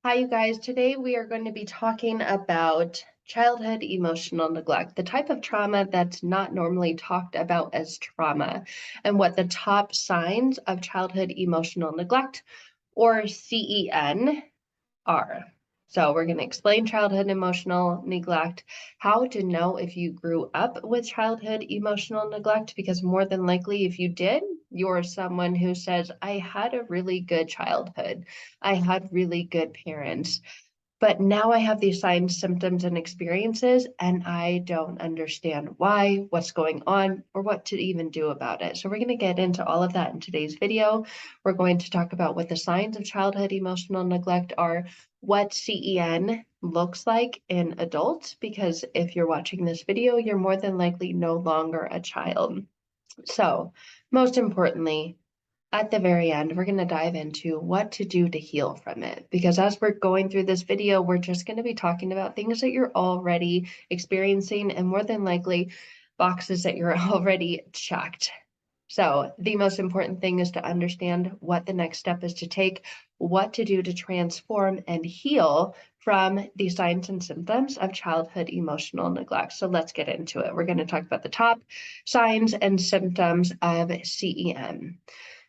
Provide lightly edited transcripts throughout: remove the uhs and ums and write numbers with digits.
Hi, you guys. Today we are going to be talking about childhood emotional neglect, the type of trauma that's not normally talked about as trauma, and what the top signs of childhood emotional neglect, or CEN, are. So we're going to explain childhood emotional neglect, how to know if you grew up with childhood emotional neglect, because more than likely, if you did, you're someone who says, I had a really good childhood. I had really good parents. But now I have these signs, symptoms, and experiences, and I don't understand why, what's going on, or what to even do about it. So we're going to get into all of that in today's video. We're going to talk about what the signs of childhood emotional neglect are, what CEN looks like in adults, because if you're watching this video, you're more than likely no longer a child. So most importantly, at the very end, we're going to dive into what to do to heal from it. Because as we're going through this video, we're just going to be talking about things that you're already experiencing and more than likely boxes that you're already checked. So the most important thing is to understand what the next step is to take, what to do to transform and heal from the signs and symptoms of childhood emotional neglect. So let's get into it. We're going to talk about the top signs and symptoms of CEN.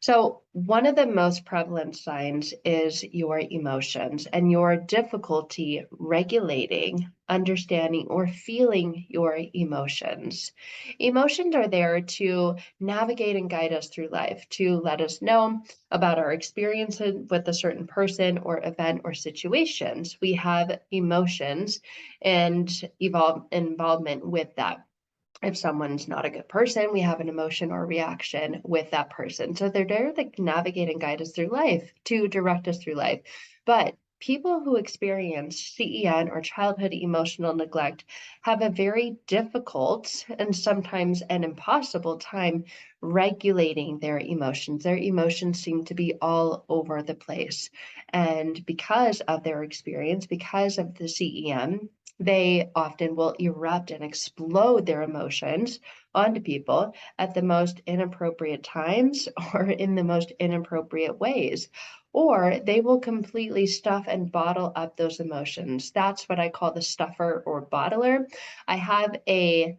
So one of the most prevalent signs is your emotions and your difficulty regulating, understanding, or feeling your emotions. Emotions are there to navigate and guide us through life, to let us know about our experiences with a certain person or event or situations. We have emotions and involvement with that. If someone's not a good person, we have an emotion or reaction with that person. So they're there to navigate and guide us through life, to direct us through life. But people who experience CEN or childhood emotional neglect have a very difficult and sometimes an impossible time regulating their emotions. Their emotions seem to be all over the place. And because of their experience, because of the CEN, they often will erupt and explode their emotions onto people at the most inappropriate times or in the most inappropriate ways. Or they will completely stuff and bottle up those emotions. That's what I call the stuffer or bottler. I have a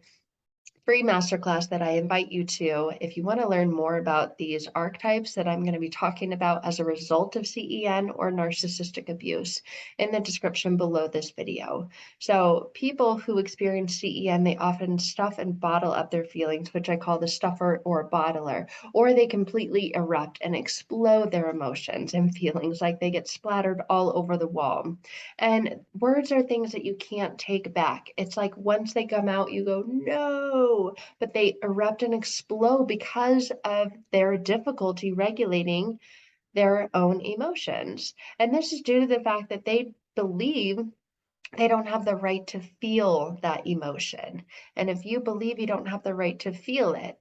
free masterclass that I invite you to if you want to learn more about these archetypes that I'm going to be talking about as a result of CEN or narcissistic abuse in the description below this video. So people who experience CEN, they often stuff and bottle up their feelings, which I call the stuffer or bottler, or they completely erupt and explode their emotions and feelings, like they get splattered all over the wall. And words are things that you can't take back. It's like once they come out, you go, no, but they erupt and explode because of their difficulty regulating their own emotions. And this is due to the fact that they believe they don't have the right to feel that emotion. And if you believe you don't have the right to feel it,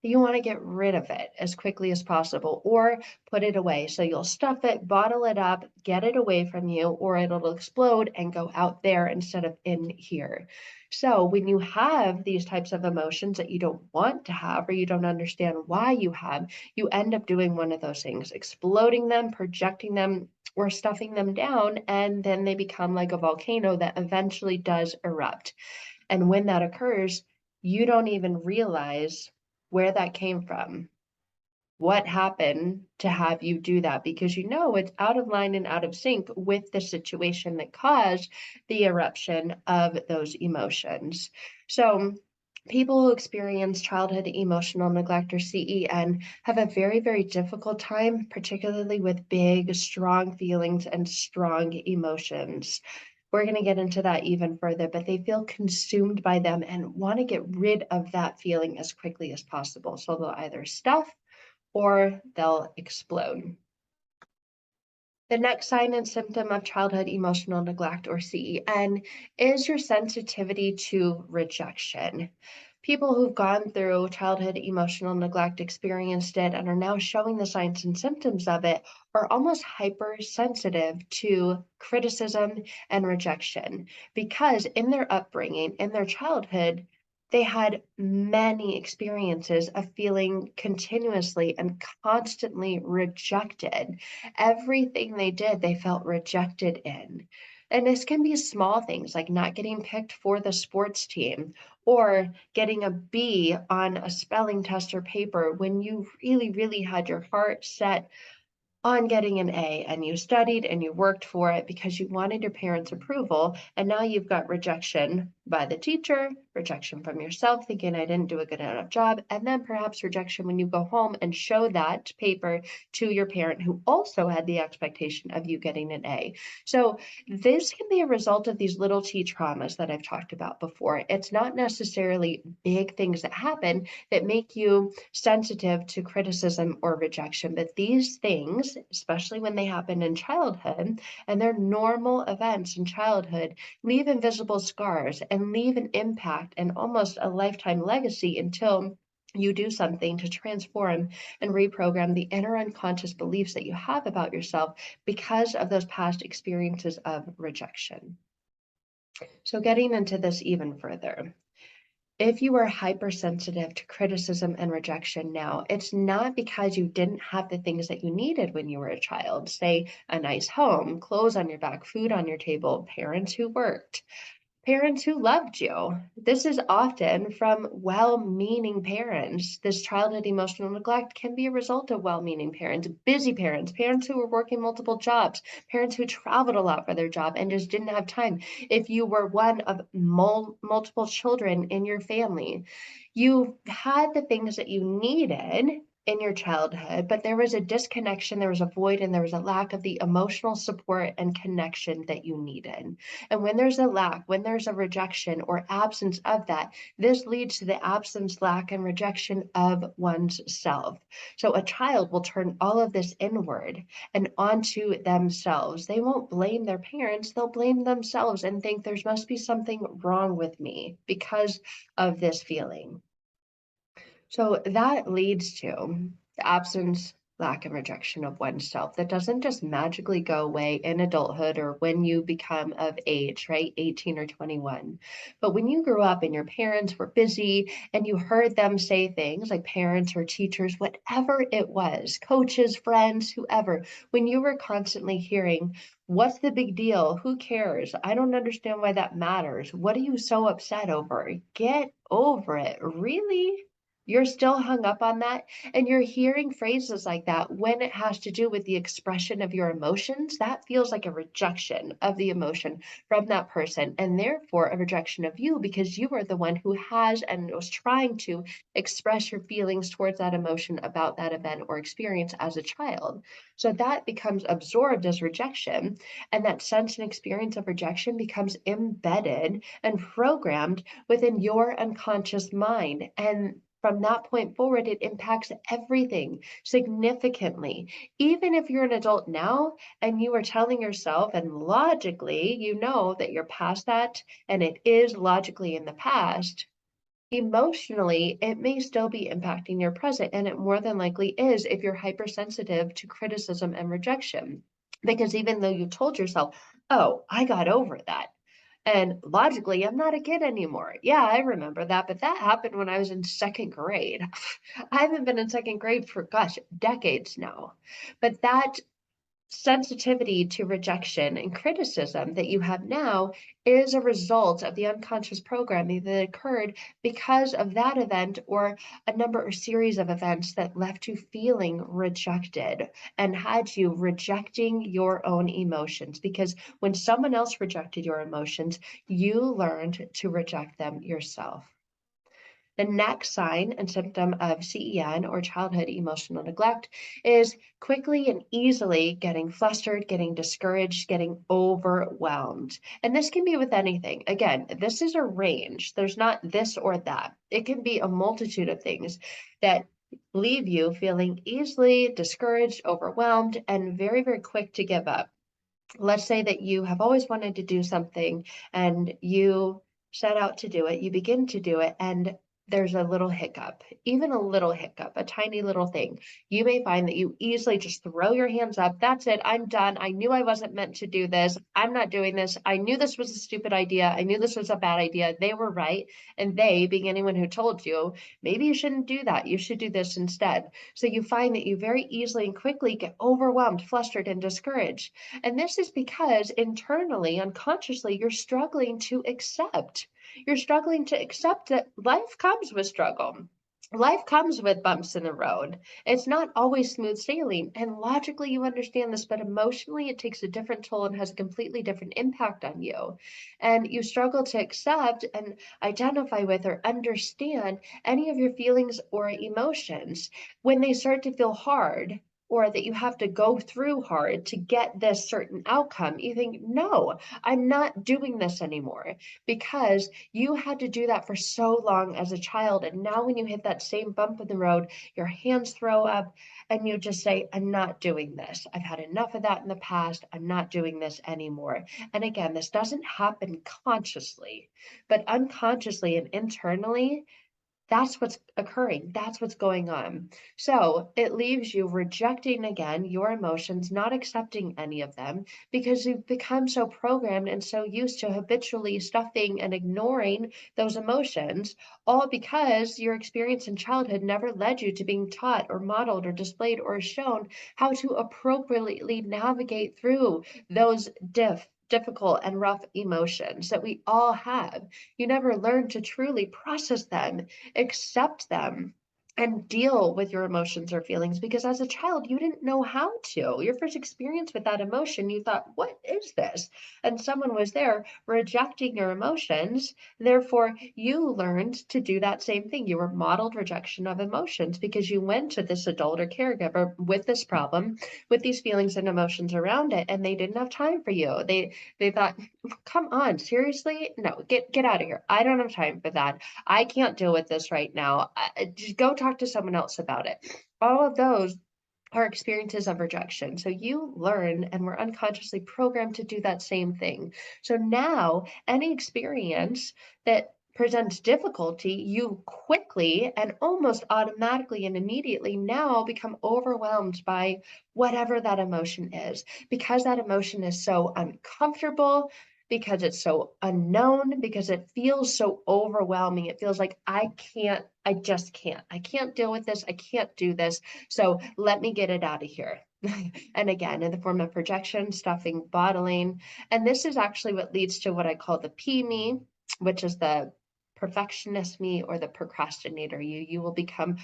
you want to get rid of it as quickly as possible or put it away. So you'll stuff it, bottle it up, get it away from you, or it'll explode and go out there instead of in here. So when you have these types of emotions that you don't want to have or you don't understand why you have, you end up doing one of those things, exploding them, projecting them, or stuffing them down, and then they become like a volcano that eventually does erupt. And when that occurs, you don't even realize where that came from, what happened to have you do that, because you know it's out of line and out of sync with the situation that caused the eruption of those emotions. So people who experience childhood emotional neglect or CEN have a very, very difficult time, particularly with big, strong feelings and strong emotions. We're going to get into that even further, but they feel consumed by them and want to get rid of that feeling as quickly as possible. So they'll either stuff or they'll explode. The next sign and symptom of childhood emotional neglect or CEN is your sensitivity to rejection. People who've gone through childhood emotional neglect, experienced it, and are now showing the signs and symptoms of it are almost hypersensitive to criticism and rejection because in their upbringing, in their childhood, They had many experiences of feeling continuously and constantly rejected. Everything they did, they felt rejected in. And this can be small things like not getting picked for the sports team or getting a B on a spelling test or paper when you really, really had your heart set on getting an A and you studied and you worked for it because you wanted your parents' approval. And now you've got rejection by the teacher, rejection from yourself, thinking I didn't do a good enough job, and then perhaps rejection when you go home and show that paper to your parent who also had the expectation of you getting an A. So this can be a result of these little T traumas that I've talked about before. It's not necessarily big things that happen that make you sensitive to criticism or rejection. But these things, especially when they happen in childhood, and they're normal events in childhood, leave invisible scars and leave an impact and almost a lifetime legacy until you do something to transform and reprogram the inner unconscious beliefs that you have about yourself because of those past experiences of rejection. So, getting into this even further, if you are hypersensitive to criticism and rejection now, it's not because you didn't have the things that you needed when you were a child, say a nice home, clothes on your back, food on your table, parents who worked, parents who loved you. This is often from well-meaning parents. This childhood emotional neglect can be a result of well-meaning parents, busy parents, parents who were working multiple jobs, parents who traveled a lot for their job and just didn't have time. If you were one of multiple children in your family, you had the things that you needed in your childhood, but there was a disconnection, there was a void, and there was a lack of the emotional support and connection that you needed. And when there's a lack, when there's a rejection or absence of that, this leads to the absence, lack, and rejection of one's self. So a child will turn all of this inward and onto themselves. They won't blame their parents, they'll blame themselves and think there must be something wrong with me because of this feeling. So that leads to the absence, lack, and rejection of oneself. That doesn't just magically go away in adulthood or when you become of age, right? 18 or 21. But when you grew up and your parents were busy and you heard them say things like parents or teachers, whatever it was, coaches, friends, whoever, when you were constantly hearing, what's the big deal? Who cares? I don't understand why that matters. What are you so upset over? Get over it. Really? You're still hung up on that, and you're hearing phrases like that when it has to do with the expression of your emotions. That feels like a rejection of the emotion from that person, and therefore a rejection of you because you are the one who has and was trying to express your feelings towards that emotion about that event or experience as a child. So that becomes absorbed as rejection, and that sense and experience of rejection becomes embedded and programmed within your unconscious mind. And from that point forward, it impacts everything significantly. Even if you're an adult now and you are telling yourself, and logically, you know that you're past that and it is logically in the past, emotionally, it may still be impacting your present. And it more than likely is if you're hypersensitive to criticism and rejection. Because even though you told yourself, oh, I got over that. And logically, I'm not a kid anymore. Yeah, I remember that, but that happened when I was in second grade. I haven't been in second grade for, gosh, decades now. But that sensitivity to rejection and criticism that you have now is a result of the unconscious programming that occurred because of that event or a number or series of events that left you feeling rejected and had you rejecting your own emotions. Because when someone else rejected your emotions, you learned to reject them yourself. The next sign and symptom of CEN or childhood emotional neglect is quickly and easily getting flustered, getting discouraged, getting overwhelmed. And this can be with anything. Again, this is a range. There's not this or that. It can be a multitude of things that leave you feeling easily discouraged, overwhelmed, and very, very quick to give up. Let's say that you have always wanted to do something and you set out to do it, you begin to do it, and there's a little hiccup, even a little hiccup, a tiny little thing, you may find that you easily just throw your hands up. That's it. I'm done. I knew I wasn't meant to do this. I'm not doing this. I knew this was a stupid idea. I knew this was a bad idea. They were right. And they, being anyone who told you, maybe you shouldn't do that. You should do this instead. So you find that you very easily and quickly get overwhelmed, flustered, and discouraged. And this is because internally, unconsciously, you're struggling to accept. You're struggling to accept that life comes with struggle. Life comes with bumps in the road. It's not always smooth sailing. And logically, you understand this, but emotionally, it takes a different toll and has a completely different impact on you. And you struggle to accept and identify with or understand any of your feelings or emotions when they start to feel hard, or that you have to go through hard to get this certain outcome. You think, no, I'm not doing this anymore, because you had to do that for so long as a child. And now when you hit that same bump in the road, your hands throw up and you just say, I'm not doing this. I've had enough of that in the past. I'm not doing this anymore. And again, this doesn't happen consciously, but unconsciously and internally, that's what's occurring. That's what's going on. So it leaves you rejecting again your emotions, not accepting any of them, because you've become so programmed and so used to habitually stuffing and ignoring those emotions, all because your experience in childhood never led you to being taught or modeled or displayed or shown how to appropriately navigate through those difficult and rough emotions that we all have. You never learned to truly process them, accept them, and deal with your emotions or feelings, because as a child you didn't know how to. Your first experience with that emotion, you thought, what is this? And someone was there rejecting your emotions. Therefore you learned to do that same thing. You were modeled rejection of emotions because you went to this adult or caregiver with this problem, with these feelings and emotions around it, and they didn't have time for you. They thought, come on, seriously, no, get out of here. I don't have time for that. I can't deal with this right now. Just go talk to someone else about it. All of those are experiences of rejection. So you learn and were unconsciously programmed to do that same thing. So now, any experience that presents difficulty, you quickly and almost automatically and immediately now become overwhelmed by whatever that emotion is, because that emotion is so uncomfortable, because it's so unknown, because it feels so overwhelming. It feels like I just can't. I can't deal with this. I can't do this. So let me get it out of here. And again, in the form of projection, stuffing, bottling. And this is actually what leads to what I call the P me, which is the perfectionist me or the procrastinator you. You will become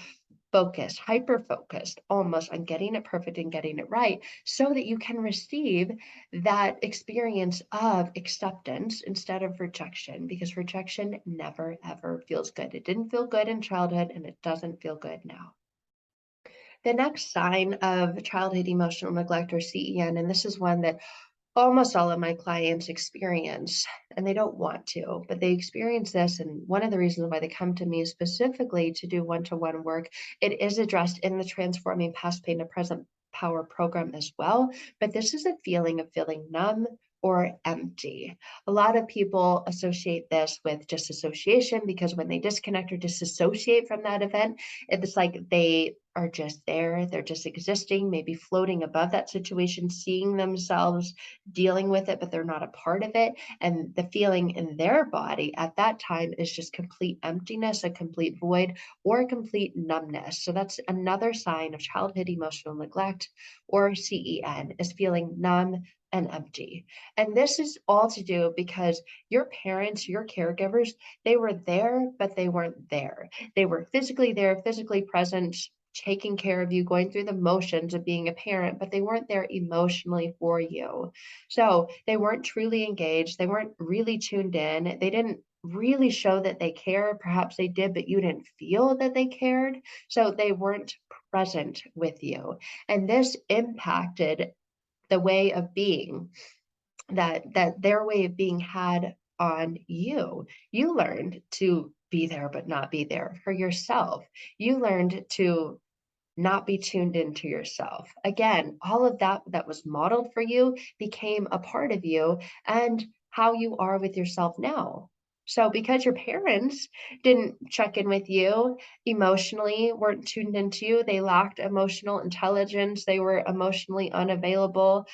focused, hyper focused almost on getting it perfect and getting it right, so that you can receive that experience of acceptance instead of rejection, because rejection never ever feels good. It didn't feel good in childhood and it doesn't feel good now. The next sign of childhood emotional neglect, or CEN, and this is one that almost all of my clients experience, and they don't want to, but they experience this. And one of the reasons why they come to me specifically to do one-to-one work, it is addressed in the Transforming Past Pain to Present Power program as well. But this is a feeling of feeling numb or empty. A lot of people associate this with disassociation, because when they disconnect or disassociate from that event, it's like they are just there, they're just existing, maybe floating above that situation, seeing themselves dealing with it, but they're not a part of it. And the feeling in their body at that time is just complete emptiness, a complete void, or a complete numbness. So that's another sign of childhood emotional neglect, or CEN, is feeling numb and empty. And this is all to do because your parents, your caregivers, they were there, but they weren't there. They were physically there, physically present, taking care of you, going through the motions of being a parent, but they weren't there emotionally for you. So they weren't truly engaged. They weren't really tuned in. They didn't really show that they care. Perhaps they did, but you didn't feel that they cared. So they weren't present with you. And this impacted the way of being that their way of being had on you. You learned to be there but not be there for yourself. You learned to not be tuned into yourself. Again, all of that that was modeled for you became a part of you and how you are with yourself now. So because your parents didn't check in with you emotionally, weren't tuned into you, they lacked emotional intelligence, they were emotionally unavailable,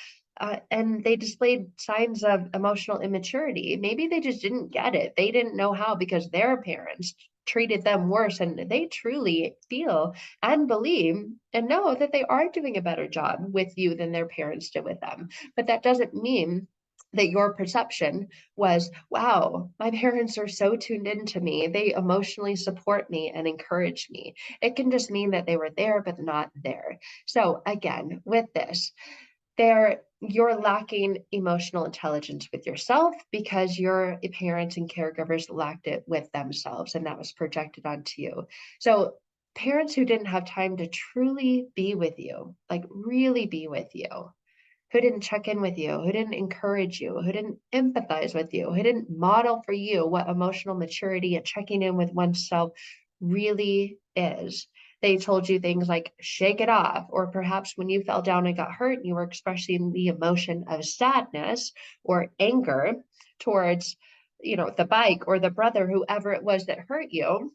and they displayed signs of emotional immaturity. Maybe they just didn't get it. They didn't know how because their parents treated them worse, and they truly feel and believe and know that they are doing a better job with you than their parents did with them. But that doesn't mean that your perception was, wow, my parents are so tuned into me. They emotionally support me and encourage me. It can just mean that they were there, but not there. So again, with this, you're lacking emotional intelligence with yourself because your parents and caregivers lacked it with themselves, and that was projected onto you. So parents who didn't have time to truly be with you, like really be with you, who didn't check in with you, who didn't encourage you, who didn't empathize with you, who didn't model for you what emotional maturity and checking in with oneself really is. They told you things like shake it off, or perhaps when you fell down and got hurt, you were expressing the emotion of sadness or anger towards, the bike or the brother, whoever it was that hurt you.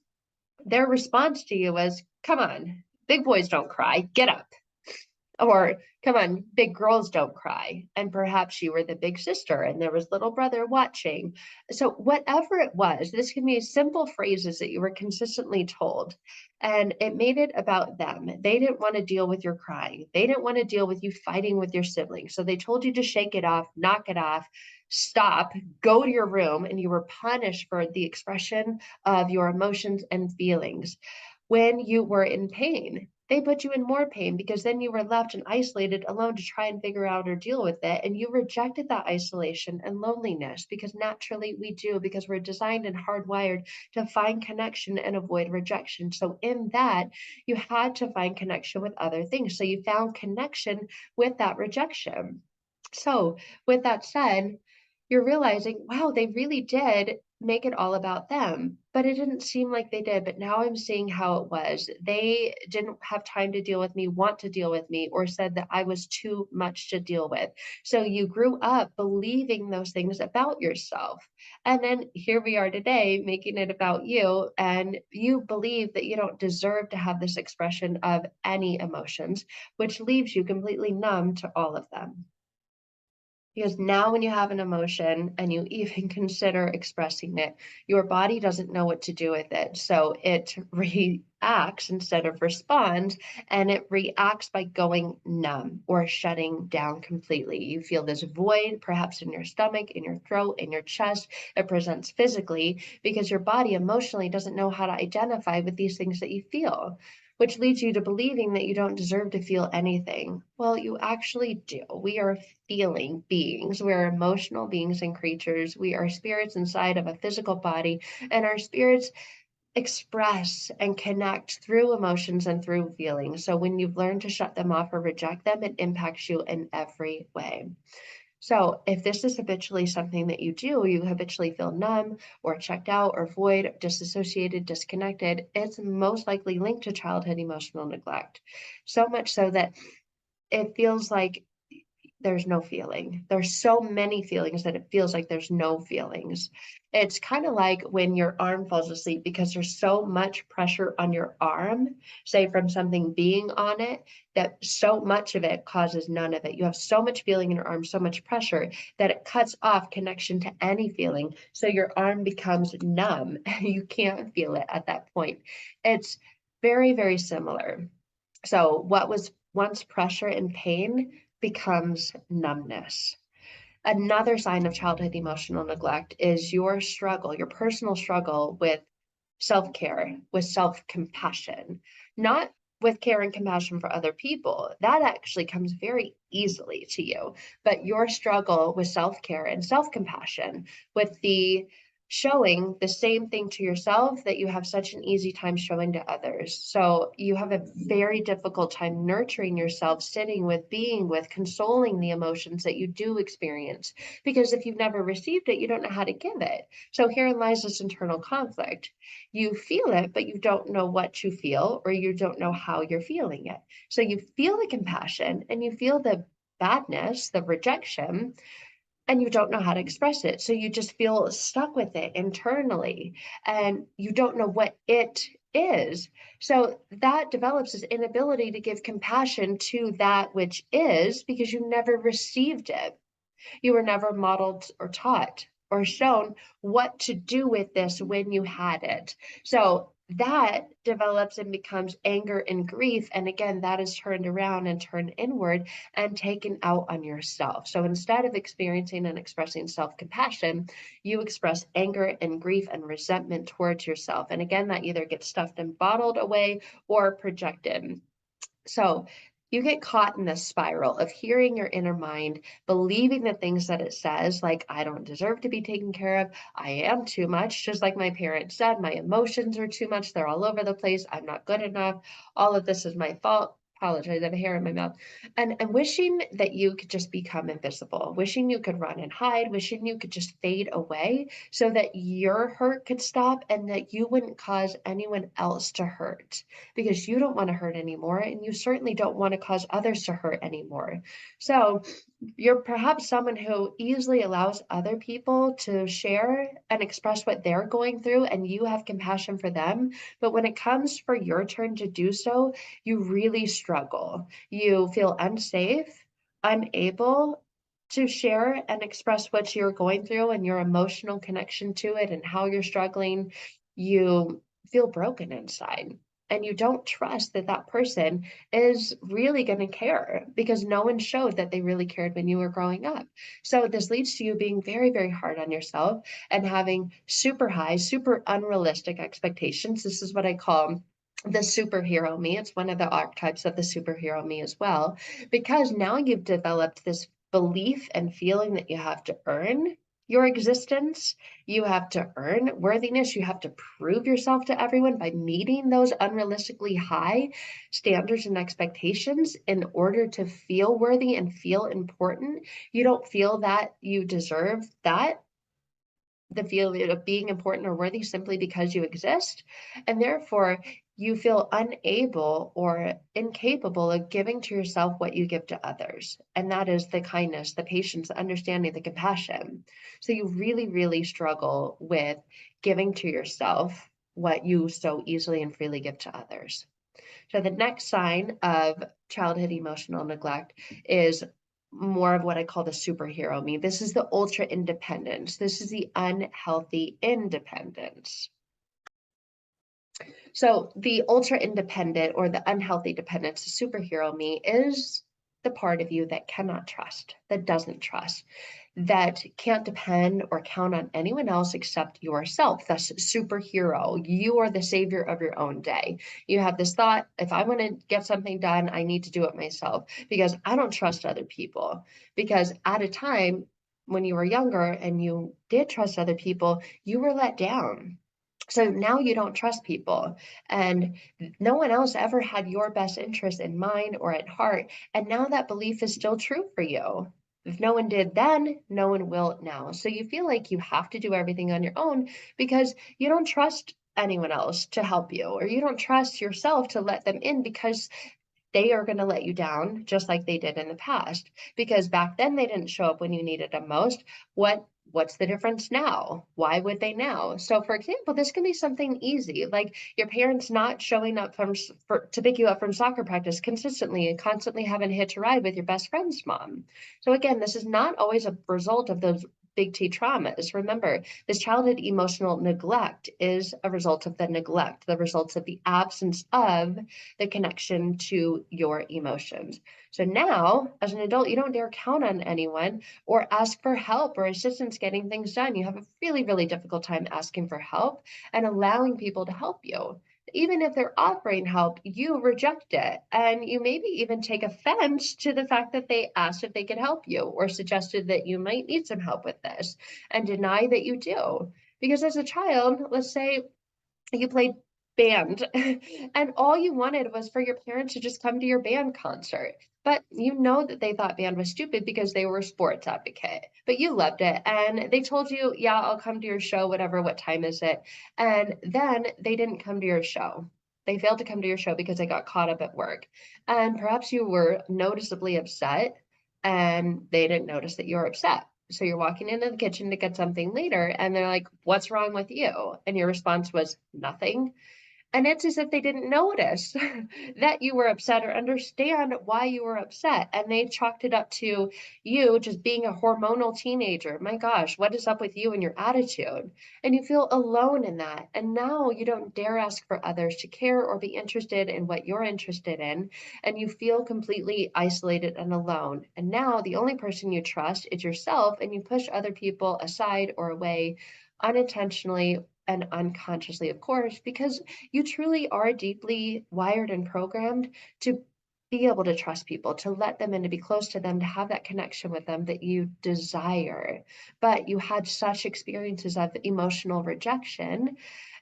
Their response to you was, come on, big boys don't cry, get up. Or, come on, big girls don't cry. And perhaps you were the big sister and there was little brother watching. So, whatever it was, this can be simple phrases that you were consistently told. And it made it about them. They didn't want to deal with your crying, they didn't want to deal with you fighting with your siblings. So, they told you to shake it off, knock it off, stop, go to your room, and you were punished for the expression of your emotions and feelings. When you were in pain, they put you in more pain because then you were left and isolated alone to try and figure out or deal with it. And you rejected that isolation and loneliness because naturally we do, because we're designed and hardwired to find connection and avoid rejection. So, in that, you had to find connection with other things. So, you found connection with that rejection. So, with that said, you're realizing, wow, they really did make it all about them, but it didn't seem like they did. But now I'm seeing how it was. They didn't have time to deal with me, want to deal with me, or said that I was too much to deal with. So you grew up believing those things about yourself. And then here we are today, making it about you. And you believe that you don't deserve to have this expression of any emotions, which leaves you completely numb to all of them. Because now, when you have an emotion and you even consider expressing it, your body doesn't know what to do with it. So it reacts instead of responds, and it reacts by going numb or shutting down completely. You feel this void, perhaps in your stomach, in your throat, in your chest. It presents physically because your body emotionally doesn't know how to identify with these things that you feel, which leads you to believing that you don't deserve to feel anything. Well, you actually do. We are feeling beings. We're emotional beings and creatures. We are spirits inside of a physical body, and our spirits express and connect through emotions and through feelings. So when you've learned to shut them off or reject them, it impacts you in every way. So if this is habitually something that you habitually feel numb or checked out or void, disassociated, disconnected, it's most likely linked to childhood emotional neglect. So much so that it feels like there's no feeling. There's so many feelings that it feels like there's no feelings. It's kind of like when your arm falls asleep because there's so much pressure on your arm, say from something being on it, that so much of it causes none of it. You have so much feeling in your arm, so much pressure that it cuts off connection to any feeling. So your arm becomes numb. You can't feel it at that point. It's very, very similar. So what was once pressure and pain becomes numbness. Another sign of childhood emotional neglect is your struggle, your personal struggle with self care, with self compassion, not with care and compassion for other people. That actually comes very easily to you. But your struggle with self care and self compassion, with the showing the same thing to yourself that you have such an easy time showing to others. So you have a very difficult time nurturing yourself, sitting with, being with, consoling the emotions that you do experience. Because if you've never received it, you don't know how to give it. So herein lies this internal conflict. You feel it, but you don't know what you feel, or you don't know how you're feeling it. So you feel the compassion and you feel the badness, the rejection, and you don't know how to express it. So you just feel stuck with it internally and you don't know what it is. So that develops this inability to give compassion to that which is because you never received it. You were never modeled or taught or shown what to do with this when you had it. So that develops and becomes anger and grief. And again, that is turned around and turned inward and taken out on yourself. So instead of experiencing and expressing self compassion, you express anger and grief and resentment towards yourself. And again, that either gets stuffed and bottled away or projected. So you get caught in this spiral of hearing your inner mind, believing the things that it says, like, I don't deserve to be taken care of. I am too much. Just like my parents said, my emotions are too much. They're all over the place. I'm not good enough. All of this is my fault. Apologize. I have a hair in my mouth. And wishing that you could just become invisible, wishing you could run and hide, wishing you could just fade away so that your hurt could stop and that you wouldn't cause anyone else to hurt because you don't want to hurt anymore and you certainly don't want to cause others to hurt anymore. So you're perhaps someone who easily allows other people to share and express what they're going through, and you have compassion for them. But when it comes for your turn to do so, you really struggle. You feel unsafe, unable to share and express what you're going through and your emotional connection to it and how you're struggling. You feel broken inside. And you don't trust that that person is really going to care because no one showed that they really cared when you were growing up. So this leads to you being very, very hard on yourself and having super high, super unrealistic expectations. This is what I call the superhero me. It's one of the archetypes of the superhero me as well, because now you've developed this belief and feeling that you have to earn your existence. You have to earn worthiness. You have to prove yourself to everyone by meeting those unrealistically high standards and expectations in order to feel worthy and feel important. You don't feel that you deserve that, the feeling of being important or worthy simply because you exist. And therefore, you feel unable or incapable of giving to yourself what you give to others. And that is the kindness, the patience, the understanding, the compassion. So you really, really struggle with giving to yourself what you so easily and freely give to others. So the next sign of childhood emotional neglect is more of what I call the superhero me. This is the ultra independence. This is the unhealthy independence. So the ultra independent or the unhealthy dependence, the superhero me, is the part of you that cannot trust, that doesn't trust, that can't depend or count on anyone else except yourself. That's superhero. You are the savior of your own day. You have this thought, if I want to get something done, I need to do it myself because I don't trust other people. Because at a time when you were younger and you did trust other people, you were let down. So now you don't trust people, and no one else ever had your best interest in mind or at heart. And now that belief is still true for you. If no one did then, no one will now. So you feel like you have to do everything on your own because you don't trust anyone else to help you, or you don't trust yourself to let them in because they are going to let you down just like they did in the past, because back then they didn't show up when you needed them most. What's the difference now? Why would they now? So for example, this can be something easy, like your parents not showing up to pick you up from soccer practice consistently and constantly having to hitch a ride with your best friend's mom. So again, this is not always a result of those big T traumas. Remember, this childhood emotional neglect is a result of the neglect, the results of the absence of the connection to your emotions. So now, as an adult, you don't dare count on anyone or ask for help or assistance getting things done. You have a really, really difficult time asking for help and allowing people to help you. Even if they're offering help, you reject it. And you maybe even take offense to the fact that they asked if they could help you or suggested that you might need some help with this and deny that you do. Because as a child, let's say you played band and all you wanted was for your parents to just come to your band concert, but you know that they thought band was stupid because they were a sports advocate, but you loved it and they told you, yeah, I'll come to your show, whatever, what time is it? And then they didn't come to your show. They failed to come to your show because they got caught up at work, and perhaps you were noticeably upset and they didn't notice that you were upset. So you're walking into the kitchen to get something later, and they're like, "What's wrong with you?" And your response was, "Nothing." And it's as if they didn't notice that you were upset or understand why you were upset. And they chalked it up to you just being a hormonal teenager. My gosh, what is up with you and your attitude? And you feel alone in that. And now you don't dare ask for others to care or be interested in what you're interested in. And you feel completely isolated and alone. And now the only person you trust is yourself, and you push other people aside or away unintentionally and unconsciously, of course, because you truly are deeply wired and programmed to be able to trust people, to let them in, to be close to them, to have that connection with them that you desire. But you had such experiences of emotional rejection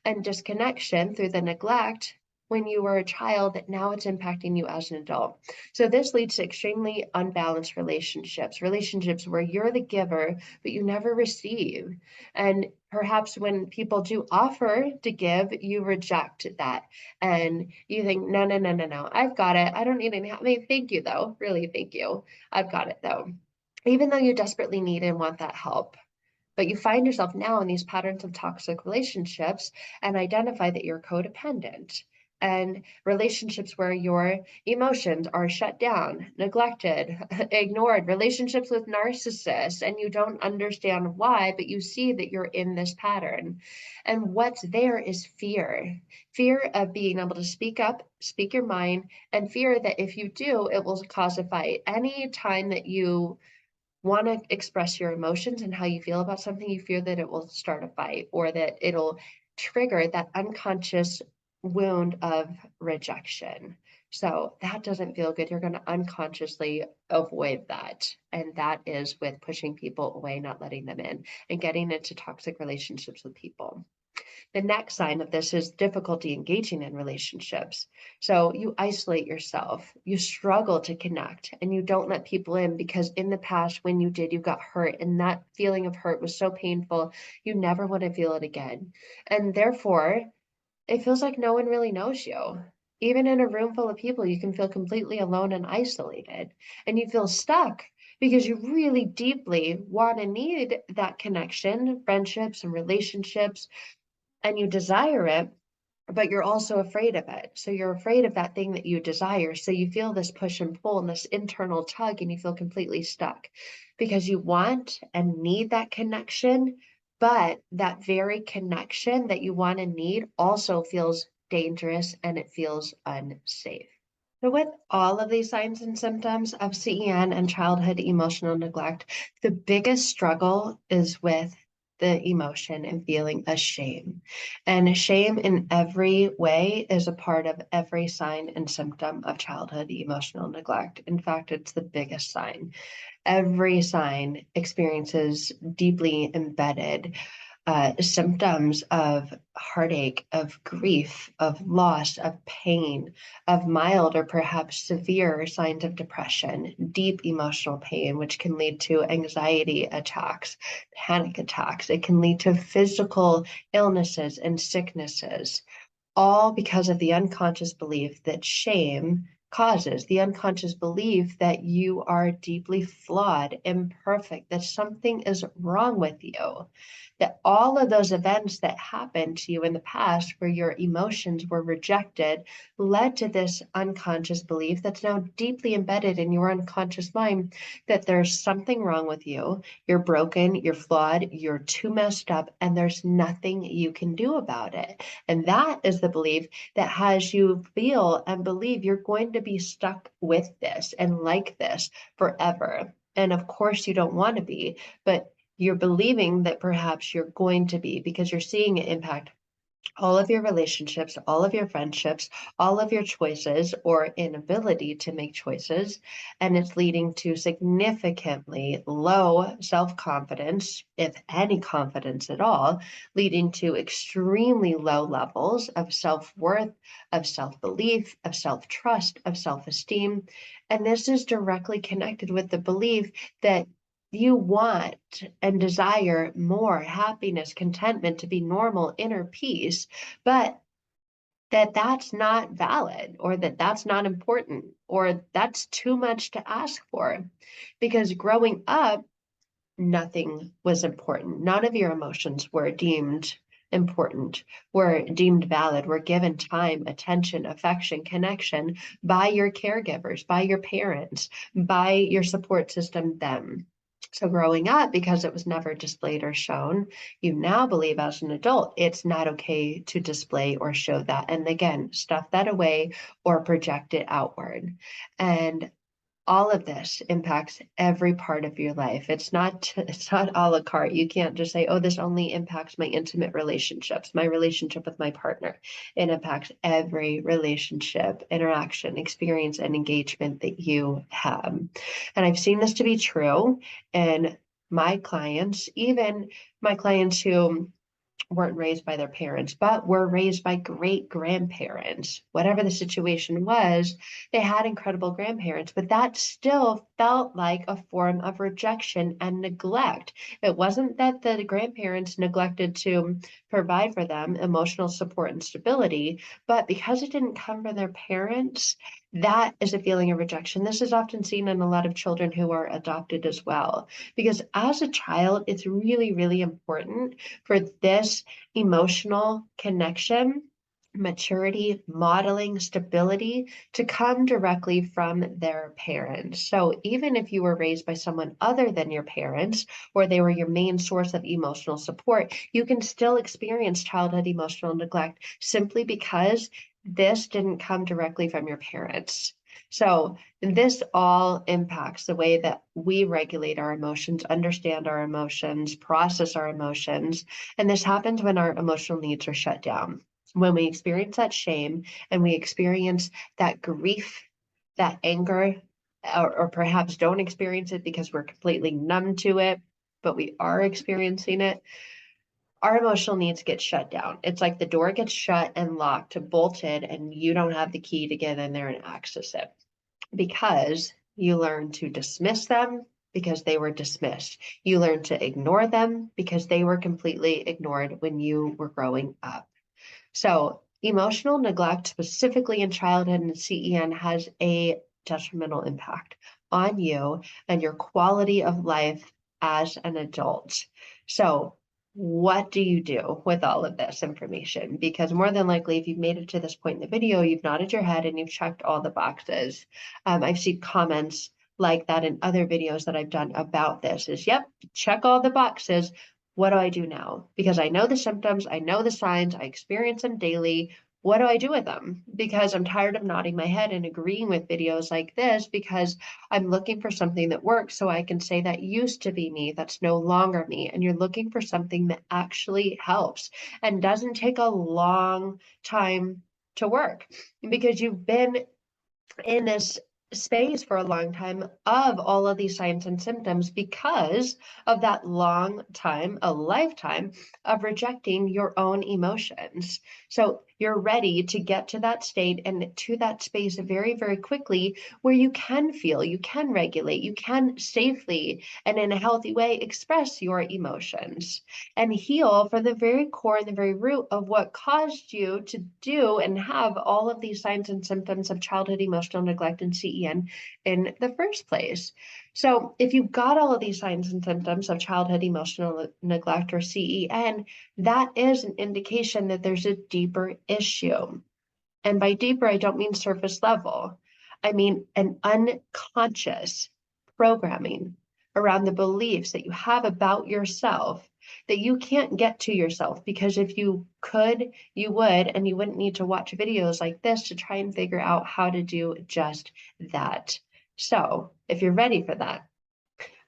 and disconnection through the neglect when you were a child that now it's impacting you as an adult. So this leads to extremely unbalanced relationships, relationships where you're the giver, but you never receive. And perhaps when people do offer to give, you reject that. And you think, no, no, no, no, no, I've got it. I don't need any help. I mean, thank you, though. Really, thank you. I've got it, though. Even though you desperately need and want that help. But you find yourself now in these patterns of toxic relationships and identify that you're codependent. And relationships where your emotions are shut down, neglected, ignored, relationships with narcissists, and you don't understand why, but you see that you're in this pattern. And what's there is fear, fear of being able to speak up, speak your mind, and fear that if you do, it will cause a fight. Any time that you want to express your emotions and how you feel about something, you fear that it will start a fight or that it'll trigger that unconscious wound of rejection. So that doesn't feel good. You're going to unconsciously avoid that. And that is with pushing people away, not letting them in, and getting into toxic relationships with people. The next sign of this is difficulty engaging in relationships. So you isolate yourself, you struggle to connect, and you don't let people in because in the past, when you did, you got hurt, and that feeling of hurt was so painful, you never want to feel it again. And therefore, it feels like no one really knows you. Even in a room full of people, you can feel completely alone and isolated, and you feel stuck because you really deeply want to need that connection, friendships, and relationships, and you desire it, but you're also afraid of it. So you're afraid of that thing that you desire. So you feel this push and pull and this internal tug, and you feel completely stuck because you want and need that connection. But that very connection that you want and need also feels dangerous and it feels unsafe. So with all of these signs and symptoms of CEN and childhood emotional neglect, the biggest struggle is with the emotion and feeling ashamed. And shame in every way is a part of every sign and symptom of childhood emotional neglect. In fact, it's the biggest sign. Every sign experiences deeply embedded symptoms of heartache, of grief, of loss, of pain, of mild or perhaps severe signs of depression, deep emotional pain, which can lead to anxiety attacks, panic attacks. It can lead to physical illnesses and sicknesses, all because of the unconscious belief that shame causes, the unconscious belief that you are deeply flawed, imperfect, that something is wrong with you, that all of those events that happened to you in the past where your emotions were rejected led to this unconscious belief that's now deeply embedded in your unconscious mind that there's something wrong with you, you're broken, you're flawed, you're too messed up, and there's nothing you can do about it. And that is the belief that has you feel and believe you're going to be stuck with this and like this forever. And of course, you don't want to be, but you're believing that perhaps you're going to be because you're seeing it impact all of your relationships, all of your friendships, all of your choices or inability to make choices. And it's leading to significantly low self-confidence, if any confidence at all, leading to extremely low levels of self-worth, of self-belief, of self-trust, of self-esteem. And this is directly connected with the belief that you want and desire more happiness, contentment, to be normal, inner peace, but that's not valid, or that's not important, or that's too much to ask for. Because growing up, nothing was important. None of your emotions were deemed important, were deemed valid, were given time, attention, affection, connection by your caregivers, by your parents, by your support system, them. So growing up, because it was never displayed or shown, you now believe as an adult it's not okay to display or show that. And again, stuff that away or project it outward. And all of this impacts every part of your life. It's not a la carte. You can't just say, oh, this only impacts my intimate relationships, my relationship with my partner. It impacts every relationship, interaction, experience, and engagement that you have. And I've seen this to be true in my clients, even my clients who weren't raised by their parents, but were raised by great grandparents. Whatever the situation was, they had incredible grandparents, but that still felt like a form of rejection and neglect. It wasn't that the grandparents neglected to provide for them emotional support and stability, but because it didn't come from their parents, that is a feeling of rejection. This is often seen in a lot of children who are adopted as well, because as a child, it's really, really important for this emotional connection, maturity, modeling, stability to come directly from their parents. So even if you were raised by someone other than your parents, or they were your main source of emotional support, you can still experience childhood emotional neglect simply because this didn't come directly from your parents. So this all impacts the way that we regulate our emotions, understand our emotions, process our emotions. And this happens when our emotional needs are shut down. When we experience that shame and we experience that grief, that anger, or perhaps don't experience it because we're completely numb to it, but we are experiencing it, our emotional needs get shut down. It's like the door gets shut and locked, bolted, and you don't have the key to get in there and access it because you learn to dismiss them because they were dismissed. You learn to ignore them because they were completely ignored when you were growing up. So emotional neglect, specifically in childhood and CEN, has a detrimental impact on you and your quality of life as an adult. So what do you do with all of this information? Because more than likely, if you've made it to this point in the video, you've nodded your head and you've checked all the boxes. I've seen comments like that in other videos that I've done about this is, yep, check all the boxes. What do I do now? Because I know the symptoms, I know the signs, I experience them daily. What do I do with them? Because I'm tired of nodding my head and agreeing with videos like this because I'm looking for something that works so I can say that used to be me, that's no longer me. And you're looking for something that actually helps and doesn't take a long time to work because you've been in this space for a long time of all of these signs and symptoms because of that long time, a lifetime of rejecting your own emotions. So you're ready to get to that state and to that space very, very quickly where you can feel, you can regulate, you can safely and in a healthy way express your emotions and heal from the very core and the very root of what caused you to do and have all of these signs and symptoms of childhood emotional neglect and CEN in the first place. So if you've got all of these signs and symptoms of childhood emotional neglect or CEN, that is an indication that there's a deeper issue. And by deeper, I don't mean surface level. I mean an unconscious programming around the beliefs that you have about yourself that you can't get to yourself, because if you could, you would, and you wouldn't need to watch videos like this to try and figure out how to do just that. So if you're ready for that,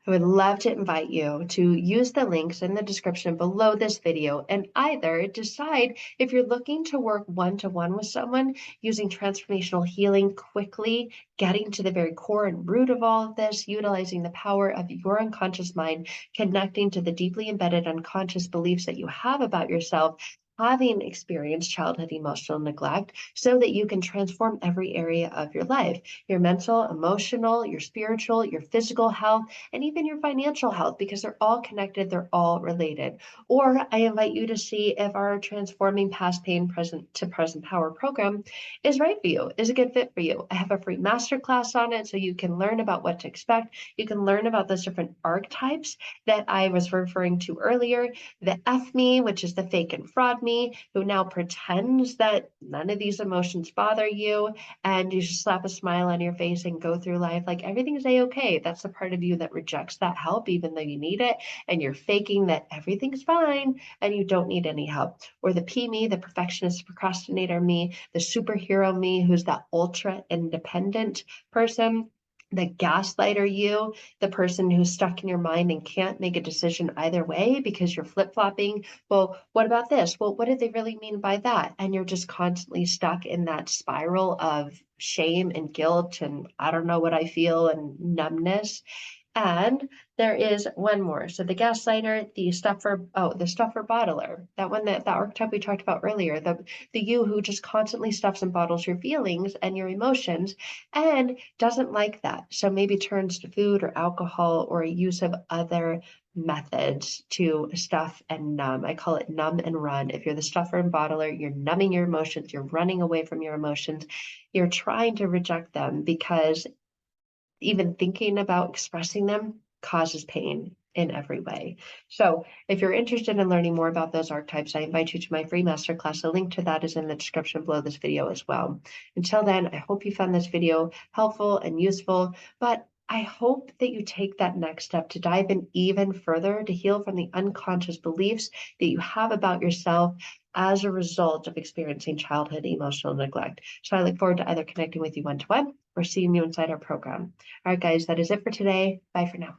I would love to invite you to use the links in the description below this video and either decide if you're looking to work one-to-one with someone using transformational healing quickly, getting to the very core and root of all of this, utilizing the power of your unconscious mind, connecting to the deeply embedded unconscious beliefs that you have about yourself, having experienced childhood emotional neglect so that you can transform every area of your life, your mental, emotional, your spiritual, your physical health, and even your financial health, because they're all connected, they're all related. Or I invite you to see if our Transforming Past Pain Present to Present Power program is right for you, is a good fit for you. I have a free masterclass on it so you can learn about what to expect. You can learn about those different archetypes that I was referring to earlier, the F me, which is the fake and fraud me, who now pretends that none of these emotions bother you, and you just slap a smile on your face and go through life like everything's a-okay. That's the part of you that rejects that help, even though you need it, and you're faking that everything's fine and you don't need any help. Or the P me, the perfectionist procrastinator me, the superhero me, who's that ultra independent person, the gaslighter you, the person who's stuck in your mind and can't make a decision either way because you're flip-flopping. Well, what about this? Well, what did they really mean by that? And you're just constantly stuck in that spiral of shame and guilt and I don't know what I feel and numbness. And there is one more. So the gaslighter, the stuffer bottler, that one, that archetype we talked about earlier, the you who just constantly stuffs and bottles your feelings and your emotions and doesn't like that. So maybe turns to food or alcohol or a use of other methods to stuff and numb. I call it numb and run. If you're the stuffer and bottler, you're numbing your emotions, you're running away from your emotions, you're trying to reject them because even thinking about expressing them causes pain in every way. So if you're interested in learning more about those archetypes, I invite you to my free masterclass. A link to that is in the description below this video as well. Until then, I hope you found this video helpful and useful, but I hope that you take that next step to dive in even further, to heal from the unconscious beliefs that you have about yourself as a result of experiencing childhood emotional neglect. So I look forward to either connecting with you one-to-one or seeing you inside our program. All right, guys, that is it for today. Bye for now.